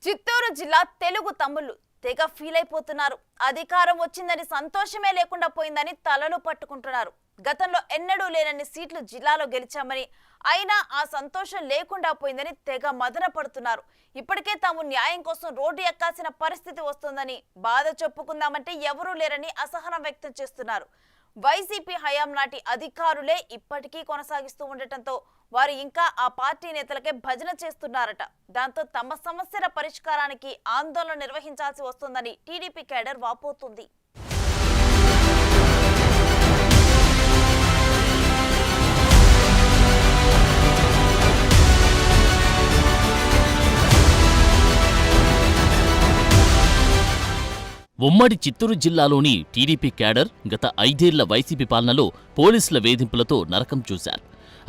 చిత్తూరు జిల్లా తెలుగు తమ్ముళ్ళు తెగ ఫీల్ అయిపోతున్నారు. అధికారం వచ్చిందని సంతోషమే లేకుండా పోయిందని తలలు పట్టుకుంటున్నారు. గతంలో ఎన్నడూ లేనన్ని సీట్లు జిల్లాలో గెలిచామని, అయినా ఆ సంతోషం లేకుండా పోయిందని తెగ మదన పడుతున్నారు. ఇప్పటికే తాము న్యాయం కోసం రోడ్డు ఎక్కాల్సిన పరిస్థితి వస్తుందని బాధ చెప్పుకుందామంటే ఎవరూ లేరని అసహనం వ్యక్తం చేస్తున్నారు. వైసీపీ హయాం నాటి అధికారులే ఇప్పటికీ కొనసాగిస్తూ ఉండటంతో వారు ఇంకా ఆ పార్టీ నేతలకే భజన చేస్తున్నారట. దాంతో తమ సమస్యల పరిష్కారానికి ఆందోళన నిర్వహించాల్సి వస్తుందని టీడీపీ కేడర్ వాపోతుంది. ఉమ్మడి చిత్తూరు జిల్లాలోని టీడీపీ క్యాడర్ గత 5 ఏళ్ల వైసీపీ పాలనలో పోలీసుల వేధింపులతో నరకం చూశారు.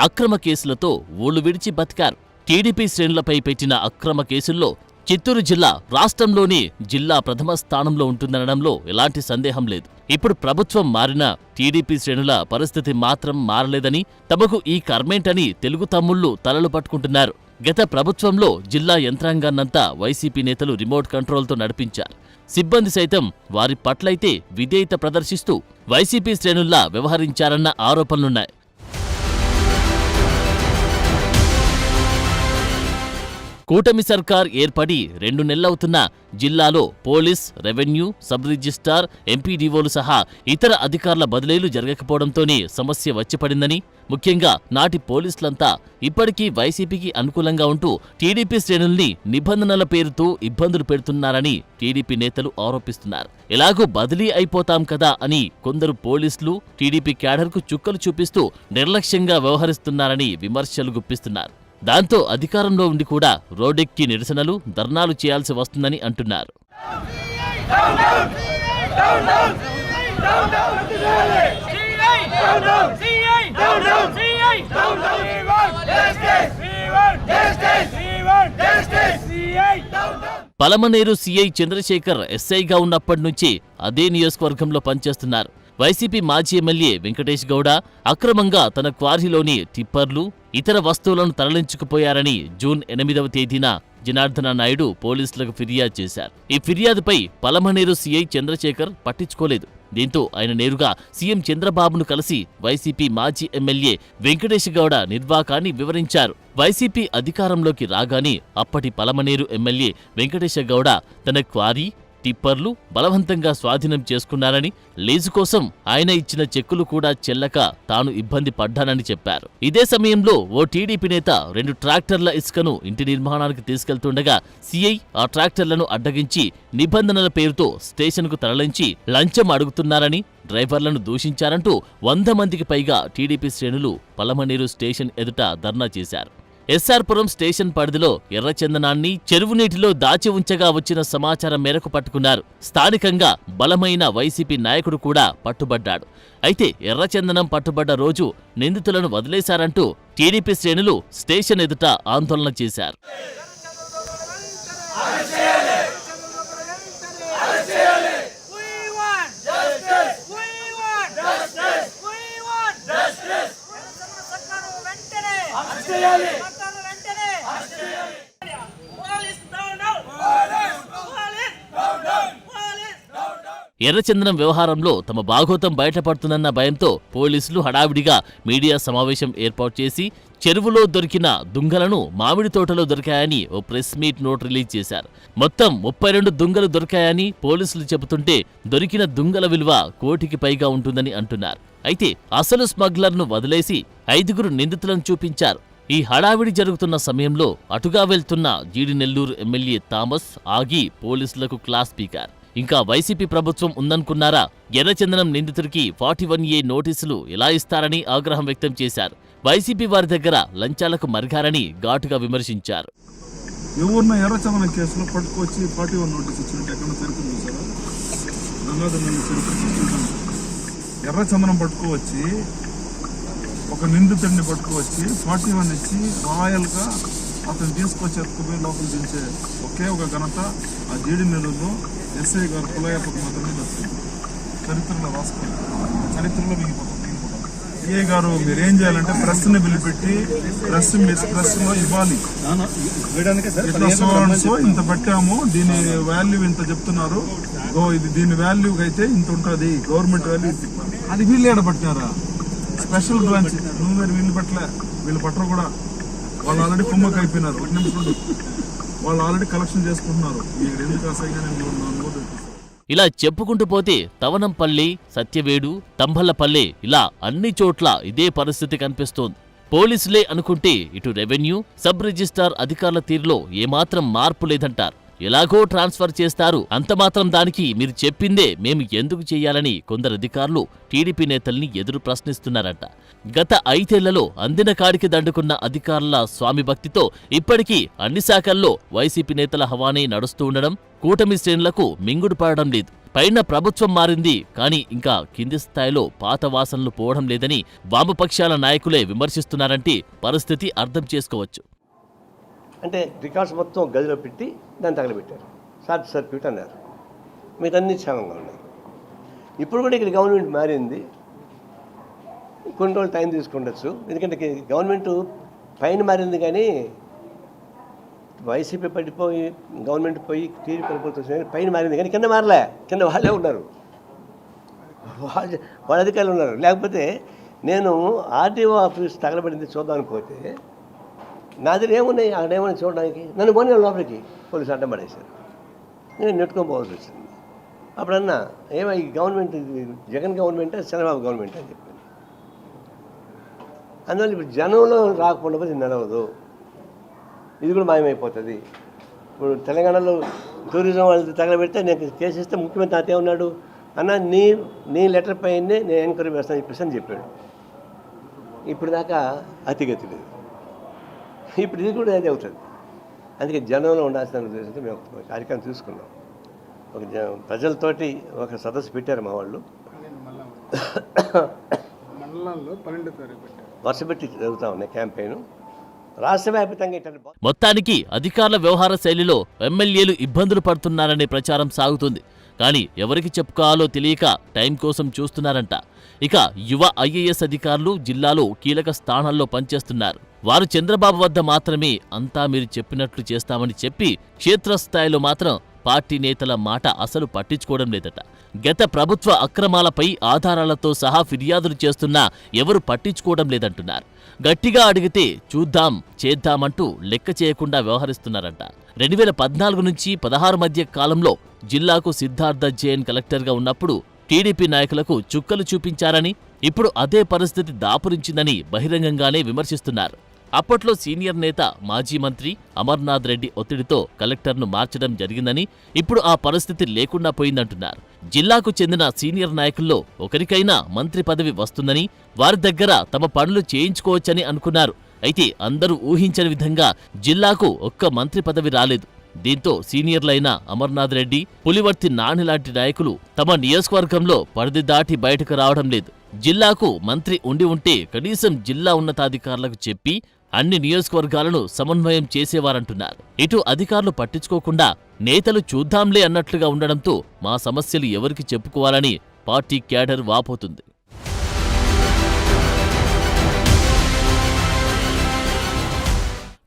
అక్రమ కేసులతో ఊళ్లు విడిచి బతికారు. టీడీపీ శ్రేణులపై పెట్టిన అక్రమ కేసుల్లో చిత్తూరు జిల్లా రాష్ట్రంలోనే జిల్లా ప్రథమ స్థానంలో ఉంటుందనడంలో ఎలాంటి సందేహం లేదు. ఇప్పుడు ప్రభుత్వం మారినా టీడీపీ శ్రేణుల పరిస్థితి మాత్రం మారలేదని, తమకు ఈ కర్మేంటని తెలుగు తమ్ముళ్లు తలలు పట్టుకుంటున్నారు. గత ప్రభుత్వంలో జిల్లా యంత్రాంగాన్నంతా వైసీపీ నేతలు రిమోట్ కంట్రోల్తో నడిపించారు. సిబ్బంది సైతం వారి పట్లయితే విధేయత ప్రదర్శిస్తూ వైసీపీ శ్రేణుల్లా వ్యవహరించారన్న ఆరోపణలున్నాయి. కూటమి సర్కార్ ఏర్పడి 2 నెలలవుతున్నా జిల్లాలో పోలీస్, రెవెన్యూ, సబ్ రిజిస్ట్రార్, ఎంపీడీఓలు సహా ఇతర అధికారుల బదిలీలు జరగకపోవడంతోనే సమస్య వచ్చిపడిందని, ముఖ్యంగా నాటి పోలీసులంతా ఇప్పటికీ వైసీపీకి అనుకూలంగా ఉంటూ టీడీపీ శ్రేణుల్ని నిబంధనల పేరుతో ఇబ్బందులు పెడుతున్నారని టీడీపీ నేతలు ఆరోపిస్తున్నారు. ఎలాగూ బదిలీ అయిపోతాం కదా అని కొందరు పోలీసులు టీడీపీ క్యాడర్కు చుక్కలు చూపిస్తూ నిర్లక్ష్యంగా వ్యవహరిస్తున్నారని విమర్శలు గుప్పిస్తున్నారు. దాంతో అధికారంలో ఉండి కూడా రోడ్డెక్కి నిరసనలు, ధర్నాలు చేయాల్సి వస్తుందని అంటున్నారు. పలమనేరు సీఐ చంద్రశేఖర్ ఎస్ఐగా ఉన్నప్పటి నుంచి అదే నియోజకవర్గంలో పనిచేస్తున్నారు. వైసీపీ మాజీ ఎమ్మెల్యే వెంకటేష్ గౌడ అక్రమంగా తన క్వారీలోని టిప్పర్లు, ఇతర వస్తువులను తరలించుకుపోయారని జూన్ 8వ తేదీన జనార్దన నాయుడు పోలీసులకు ఫిర్యాదు చేశారు. ఈ ఫిర్యాదుపై పలమనేరు సీఐ చంద్రశేఖర్ పట్టించుకోలేదు. దీంతో ఆయన నేరుగా సీఎం చంద్రబాబును కలిసి వైసీపీ మాజీ ఎమ్మెల్యే వెంకటేష్ గౌడ నిర్వాకాన్ని వివరించారు. వైసీపీ అధికారంలోకి రాగానే అప్పటి పలమనేరు ఎమ్మెల్యే వెంకటేష్ గౌడ తన క్వారీ, టిప్పర్లు బలవంతంగా స్వాధీనం చేసుకున్నారని, లీజు కోసం ఆయన ఇచ్చిన చెక్కులు కూడా చెల్లక తాను ఇబ్బంది పడ్డానని చెప్పారు. ఇదే సమయంలో ఓ టీడీపీ నేత 2 ట్రాక్టర్ల ఇసుకను ఇంటి నిర్మాణానికి తీసుకెళ్తుండగా సీఐ ఆ ట్రాక్టర్లను అడ్డగించి నిబంధనల పేరుతో స్టేషన్కు తరలించి లంచం అడుగుతున్నారని, డ్రైవర్లను దూషించారంటూ 100 మందికి పైగా టీడీపీ శ్రేణులు పలమనేరు స్టేషన్ ఎదుట ధర్నా చేశారు. ఎస్ఆర్పురం స్టేషన్ పరిధిలో ఎర్రచందనాన్ని చెరువు నీటిలో దాచి ఉంచగా వచ్చిన సమాచారం మేరకు పట్టుకున్నారు. స్థానికంగా బలమైన వైసీపీ నాయకుడు కూడా పట్టుబడ్డాడు. అయితే ఎర్రచందనం పట్టుబడ్డ రోజు నిందితులను వదిలేశారంటూ టీడీపీ శ్రేణులు స్టేషన్ ఎదుట ఆందోళన చేశారు. ఎర్రచందనం వ్యవహారంలో తమ బాగోతం బయటపడుతుందన్న భయంతో పోలీసులు హడావిడిగా మీడియా సమావేశం ఏర్పాటు చేసి చెరువులో దొరికిన దుంగలను మామిడి తోటలో దొరికాయని ఓ ప్రెస్ మీట్ నోట్ రిలీజ్ చేశారు. మొత్తం 32 దుంగలు దొరికాయని పోలీసులు చెబుతుంటే దొరికిన దుంగల విలువ 1 కోటికి పైగా ఉంటుందని అంటున్నారు. అయితే అసలు స్మగ్లర్ను వదిలేసి 5గురు నిందితులను చూపించారు. ఈ హడావిడి జరుగుతున్న సమయంలో అటుగా వెళ్తున్న జీడినెల్లూరు ఎమ్మెల్యే థామస్ ఆగి పోలీసులకు క్లాస్ పీకారు. ఇంకా వైసీపీ ప్రభుత్వం ఉందనుకున్నారా? ఎర్రచందనం నిందితుడికి 41A నోటీసులు ఎలా ఇస్తారని ఆగ్రహం వ్యక్తం చేశారు. వైసీపీ వారి దగ్గర లంచాలకు మరిగారని ఘాటుగా విమర్శించారు. ఎవరిన ఎర్రచందనం కేసులో పట్టుకొచ్చి 41 నోటీస్ ఇచ్చినట్టు ఎక్కడ చరిత్ర చూసారా? ఎర్రచందనం పట్టుకోవచ్చి ఒక నిందితుడిని పట్టుకోవచ్చి 41 ఇచ్చి రాయల్గా అతను తీసుకొచ్చి ఎత్తుకుపోయి లోపల దించే ఒకే ఒక ఘనత ఆ జీడినెల్లూరులో ఎస్ఐ గారు పులయ్యప్పకు మాత్రమే దొరుకుతుంది. చరిత్రలో రాసుకోవాలి, చరిత్రలో మిగిలిపోతాం. సిఐ గారు మీరేం చేయాలంటే ప్రెస్ ని పిలిపెట్టి ప్రెస్ లో ఇవ్వాలి. ఇట్లా సో ఇంత పెట్టాము, దీని వాల్యూ ఇంత చెప్తున్నారు, ఇది దీని వాల్యూ అయితే ఇంత ఉంటుంది, గవర్నమెంట్ వాల్యూ. అది వీళ్ళు ఏడబట్టారా? స్పెషల్ బ్రాంచ్ నువ్వు మరి వీళ్ళు పట్టలే, వీళ్ళు పట్టరు కూడా. వాళ్ళు ఆల్రెడీ కుమ్మకి అయిపోయినారు. ఒక నిమిషం వాళ్ళు ఆల్రెడీ కలెక్షన్ చేసుకుంటున్నారు. మీరు ఎందుకు అసహ్యంగా ఇలా చెప్పుకుంటూ పోతే తవనంపల్లి, సత్యవేడు, తంబళ్లపల్లి ఇలా అన్ని చోట్ల ఇదే పరిస్థితి కనిపిస్తోంది. పోలీసులే అనుకుంటే ఇటు రెవెన్యూ, సబ్ రిజిస్ట్రార్ అధికారుల తీరులో ఏమాత్రం మార్పు లేదంటారు. ఎలాగో ట్రాన్స్ఫర్ చేస్తారు, అంతమాత్రం దానికి మీరు చెప్పిందే మేము ఎందుకు చేయాలని కొందరు అధికారులు టీడీపీ నేతల్ని ఎదురు ప్రశ్నిస్తున్నారట. గత 5 ఏళ్లలో అందిన కాడికి దండుకున్న అధికారుల స్వామి భక్తితో ఇప్పటికీ అన్ని శాఖల్లో వైసీపీ నేతల హవానే నడుస్తూ ఉండడం కూటమి శ్రేణులకు మింగుడు పడడం లేదు. పైన ప్రభుత్వం మారింది కానీ ఇంకా కింది స్థాయిలో పాత వాసనలు పోవడం లేదని వామపక్షాల నాయకులే విమర్శిస్తున్నారంటే పరిస్థితి అర్థం చేసుకోవచ్చు. అంటే రికార్డ్స్ మొత్తం గదిలో పెట్టి దాన్ని తగలబెట్టారు. షార్ట్ సర్క్యూట్ అన్నారు. మీరన్నీ క్షేమంగా ఉన్నాయి. ఇప్పుడు కూడా ఇక్కడ గవర్నమెంట్ మారింది, కొన్ని రోజులు టైం తీసుకుండొచ్చు. ఎందుకంటే గవర్నమెంట్ పైన మారింది కానీ వైసీపీ పడిపోయి గవర్నమెంట్ పోయి టీడీపీ పడిపోతుంది. పైన మారింది కానీ కింద మారలే, కింద వాళ్ళే ఉన్నారు, వాళ్ళ అధికారులు ఉన్నారు. లేకపోతే నేను ఆర్టీఓ ఆఫీస్ తగలబడింది చూద్దామని పోతే నా దగ్గర ఏమున్నాయి, అక్కడ ఏమన్నా చూడడానికి నన్ను పోనీ లోపలికి పోలీసు అడ్డం పడేశారు. నేను నెట్టుకొని పోవాల్సి వచ్చింది. అప్పుడన్నా ఏమో ఈ గవర్నమెంట్ జగన్ గవర్నమెంటే చంద్రబాబు గవర్నమెంట్ అని చెప్పింది. అందువల్ల ఇప్పుడు జనంలో రాకుండా పోతే నడవదు, ఇది కూడా మాయమైపోతుంది. ఇప్పుడు తెలంగాణలో టూరిజం వాళ్ళు తగలబెడితే నేను కేసు ఇస్తే ముఖ్యమంత్రి అతే ఉన్నాడు అన్న నీ లెటర్ పైనే నేను ఎంక్వైరీ వేస్తాను చెప్పేసి అని చెప్పాడు. ఇప్పుడు దాకా అతిగతి లేదు. ఇప్పుడు ఇది కూడా అదే అవుతుంది. అందుకే జనంలో ఉండాల్సిన ఉద్దేశంతో మేము ఒక కార్యక్రమం తీసుకున్నాం. ఒక ప్రజలతోటి ఒక సదస్సు పెట్టారు మా వాళ్ళు. వర్షపెట్టి జరుగుతూ ఉన్నాయి క్యాంపెయిన్ రాష్ట్ర వ్యాప్తంగా. మొత్తానికి అధికారుల వ్యవహార శైలిలో ఎమ్మెల్యేలు ఇబ్బందులు పడుతున్నారనే ప్రచారం సాగుతుంది. కానీ ఎవరికి చెప్పుకోవాలో తెలియక టైం కోసం చూస్తున్నారంట. ఇక యువ ఐఏఎస్ అధికారులు జిల్లాలో కీలక స్థానాల్లో పనిచేస్తున్నారు. వారు చంద్రబాబు వద్ద మాత్రమే అంతా మీరు చెప్పినట్లు చేస్తామని చెప్పి క్షేత్రస్థాయిలో మాత్రం పార్టీ నేతల మాట అసలు పట్టించుకోవడం లేదట. గత ప్రభుత్వ అక్రమాలపై ఆధారాలతో సహా ఫిర్యాదులు చేస్తున్నా ఎవరు పట్టించుకోవడం లేదంటున్నారు. గట్టిగా అడిగితే చూద్దాం చేద్దామంటూ లెక్క చేయకుండా వ్యవహరిస్తున్నారంట. 2014 నుంచి 16 మధ్య కాలంలో జిల్లాకు సిద్ధార్థ జైన్ కలెక్టర్గా ఉన్నప్పుడు టీడీపీ నాయకులకు చుక్కలు చూపించారని, ఇప్పుడు అదే పరిస్థితి దాపురించిందని బహిరంగంగానే విమర్శిస్తున్నారు. అప్పట్లో సీనియర్ నేత మాజీ మంత్రి అమర్నాథ్ రెడ్డి ఒత్తిడితో కలెక్టర్ను మార్చడం జరిగిందని, ఇప్పుడు ఆ పరిస్థితి లేకుండా పోయిందంటున్నారు. జిల్లాకు చెందిన సీనియర్ నాయకుల్లో ఒకరికైనా మంత్రి పదవి వస్తుందని, వారి దగ్గర తమ పనులు చేయించుకోవచ్చని అనుకున్నారు. అయితే అందరూ ఊహించని విధంగా జిల్లాకు ఒక్క మంత్రి పదవి రాలేదు. దీంతో సీనియర్లైన అమర్నాథ్ రెడ్డి, పులివర్తి నాని లాంటి నాయకులు తమ నియోజకవర్గంలో పరిధి దాటి బయటకు రావడం లేదు. జిల్లాకు మంత్రి ఉండి ఉంటే కనీసం జిల్లా ఉన్నతాధికారులకు చెప్పి అన్ని నియోజకవర్గాలను సమన్వయం చేసేవారంటున్నారు. ఇటు అధికారులు పట్టించుకోకుండా నేతలు చూద్దాంలే అన్నట్లుగా ఉండడంతో మా సమస్యలు ఎవరికి చెప్పుకోవాలని పార్టీ క్యాడర్ వాపోతుంది.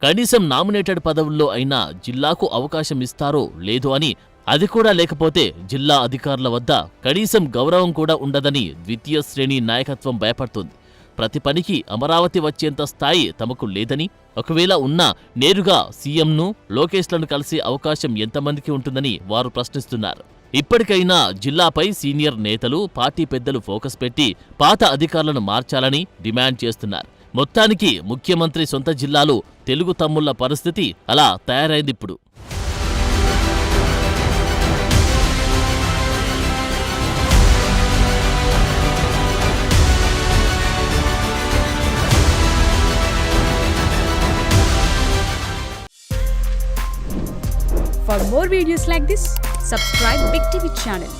కనీసం నామినేటెడ్ పదవుల్లో అయినా జిల్లాకు అవకాశం ఇస్తారో లేదో అని, అది కూడా లేకపోతే జిల్లా అధికారుల వద్ద కనీసం గౌరవం కూడా ఉండదని ద్వితీయ శ్రేణి నాయకత్వం భయపడుతుంది. ప్రతి పనికి అమరావతి వచ్చేంత స్థాయి తమకు లేదని, ఒకవేళ ఉన్నా నేరుగా సీఎంను, లోకేష్లను కలిసే అవకాశం ఎంతమందికి ఉంటుందని వారు ప్రశ్నిస్తున్నారు. ఇప్పటికైనా జిల్లాపై సీనియర్ నేతలు, పార్టీ పెద్దలు ఫోకస్ పెట్టి పాత అధికారులను మార్చాలని డిమాండ్ చేస్తున్నారు. మొత్తానికి ముఖ్యమంత్రి సొంత జిల్లాలో తెలుగు తమ్ముళ్ల పరిస్థితి అలా తయారైందిప్పుడు. For more videos like this, subscribe Big TV channel.